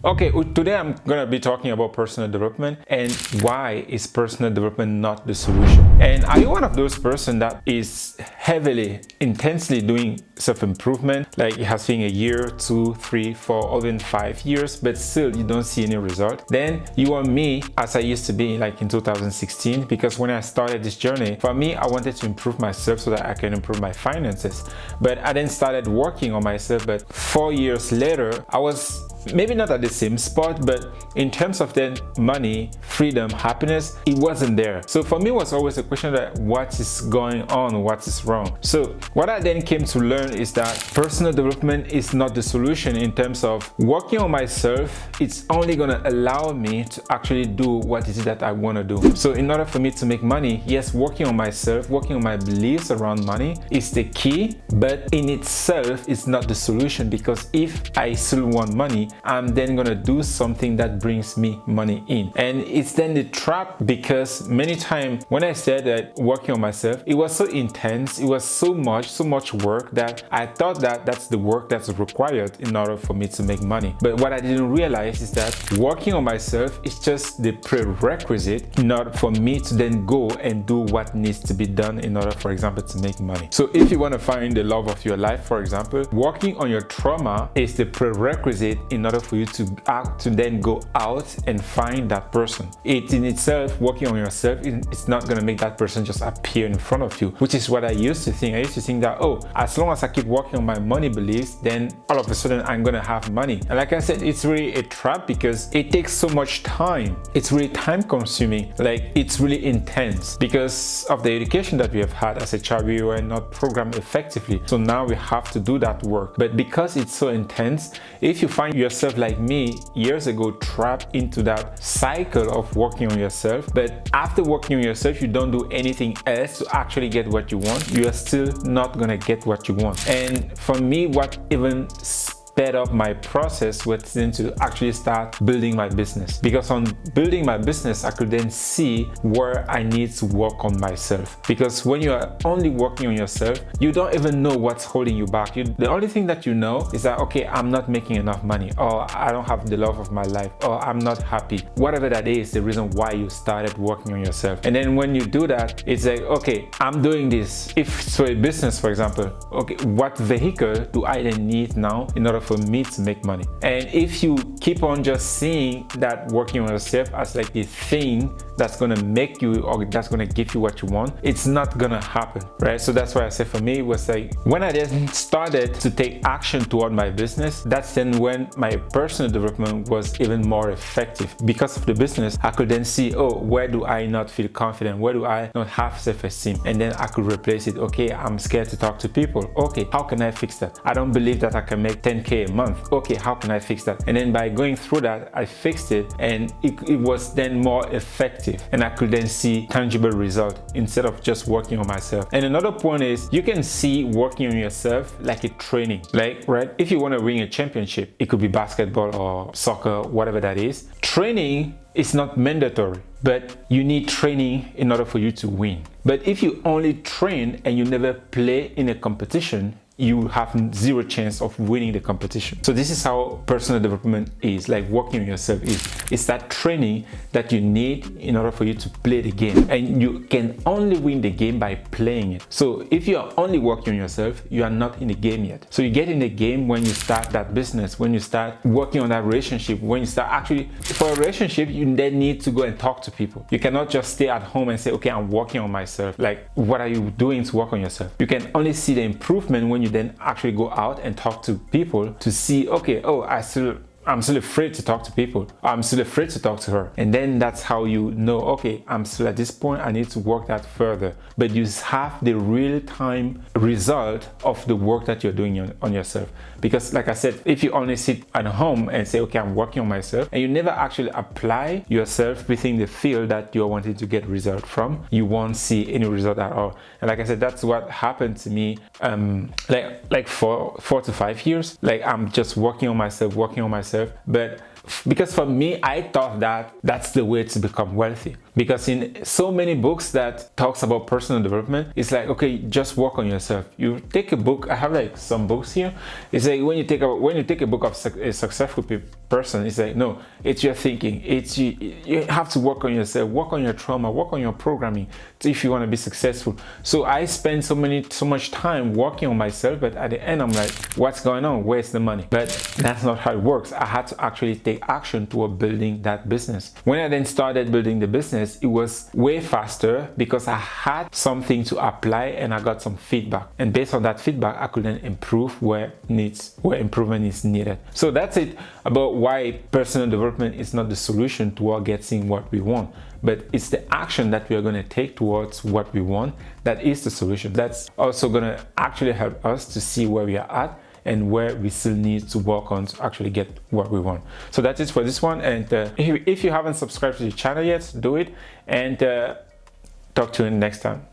Okay, today I'm gonna be talking about personal development and why is personal development not the solution. And are you one of those person that is heavily, intensely doing self-improvement, like it has been a year, 2, 3, 4, or even 5 years, but still you don't see any result? Then you are me as I used to be like in 2016, because when I started this journey, for me, I wanted to improve myself so that I can improve my finances. But I then started working on myself, but 4 years later, I was maybe not at the same spot, but in terms of then money, freedom, happiness, it wasn't there. So for me, it was always a question that what is going on, what is wrong? So what I then came to learn is that personal development is not the solution in terms of working on myself. It's only gonna allow me to actually do what it is that I wanna do. So in order for me to make money, yes, working on myself, working on my beliefs around money is the key, but in itself, it's not the solution, because if I still want money, I'm then gonna do something that brings me money in. And it's then the trap, because many times when I said that working on myself, it was so intense, it was so much work that I thought that that's the work that's required in order for me to make money. But what I didn't realize is that working on myself is just the prerequisite in order for me to then go and do what needs to be done in order, for example, to make money. So if you want to find the love of your life, for example, working on your trauma is the prerequisite in order for you to then go out and find that person. It in itself, working on yourself, it's not going to make that person just appear in front of you, which is what I used to think. I used to think that, oh, as long as I keep working on my money beliefs, then all of a sudden I'm going to have money. And like I said, it's really a trap, because it takes so much time. It's really time consuming. Like, it's really intense because of the education that we have had as a child. We were not programmed effectively. So now we have to do that work. But because it's so intense, if you find yourself like me years ago, trapped into that cycle of working on yourself, but after working on yourself, you don't do anything else to actually get what you want, you are still not gonna get what you want. And for me, what even sped up my process was then to actually start building my business, because on building my business, I could then see where I need to work on myself. Because when you are only working on yourself, you don't even know what's holding you back. The only thing that you know is that, okay, I'm not making enough money, or I don't have the love of my life, or I'm not happy. Whatever that is, the reason why you started working on yourself. And then when you do that, it's like, okay, I'm doing this. If so, a business, for example, okay, what vehicle do I then need now in order for me to make money? And if you keep on just seeing that working on yourself as like the thing that's gonna make you, or that's gonna give you what you want, it's not gonna happen, right? So that's why I said for me, it was like when I then started to take action toward my business, that's then when my personal development was even more effective. Because of the business, I could then see, oh, where do I not feel confident? Where do I not have self-esteem? And then I could replace it. Okay, I'm scared to talk to people. Okay, how can I fix that? I don't believe that I can make 10K a month. Okay, how can I fix that? And then by going through that, I fixed it, and it was then more effective, and I could then see tangible result instead of just working on myself. And another point is, you can see working on yourself like a training. Like, right, if you want to win a championship, it could be basketball or soccer, whatever that is. Training is not mandatory, but you need training in order for you to win. But if you only train and you never play in a competition, you have zero chance of winning the competition. So this is how personal development is, like working on yourself is. It's that training that you need in order for you to play the game. And you can only win the game by playing it. So if you are only working on yourself, you are not in the game yet. So you get in the game when you start that business, when you start working on that relationship, when you start actually, for a relationship, you then need to go and talk to people. You cannot just stay at home and say, okay, I'm working on myself. Like, what are you doing to work on yourself? You can only see the improvement when you then actually go out and talk to people to see, okay, oh, I'm still afraid to talk to people. I'm still afraid to talk to her. And then that's how you know, okay, I'm still at this point, I need to work that further. But you have the real-time result of the work that you're doing on yourself. Because like I said, if you only sit at home and say, okay, I'm working on myself, and you never actually apply yourself within the field that you're wanting to get result from, you won't see any result at all. And like I said, that's what happened to me like for 4 to 5 years. Like, I'm just working on myself, but because for me, I thought that that's the way to become wealthy. Because in so many books that talks about personal development, it's like, okay, just work on yourself. You take a book. I have like some books here. It's like when you take a book of a successful person, it's like, no, it's your thinking. It's you have to work on yourself, work on your trauma, work on your programming if you want to be successful. So I spend so much time working on myself, but at the end I'm like, what's going on? Where's the money? But that's not how it works. I had to actually take action toward building that business. When I then started building the business, it was way faster because I had something to apply and I got some feedback. And based on that feedback, I could then improve where improvement is needed. So that's it about why personal development is not the solution toward getting what we want, but it's the action that we are going to take towards what we want that is the solution. That's also going to actually help us to see where we are at and where we still need to work on to actually get what we want. So that's it for this one. And if you haven't subscribed to the channel yet, do it, and talk to you next time.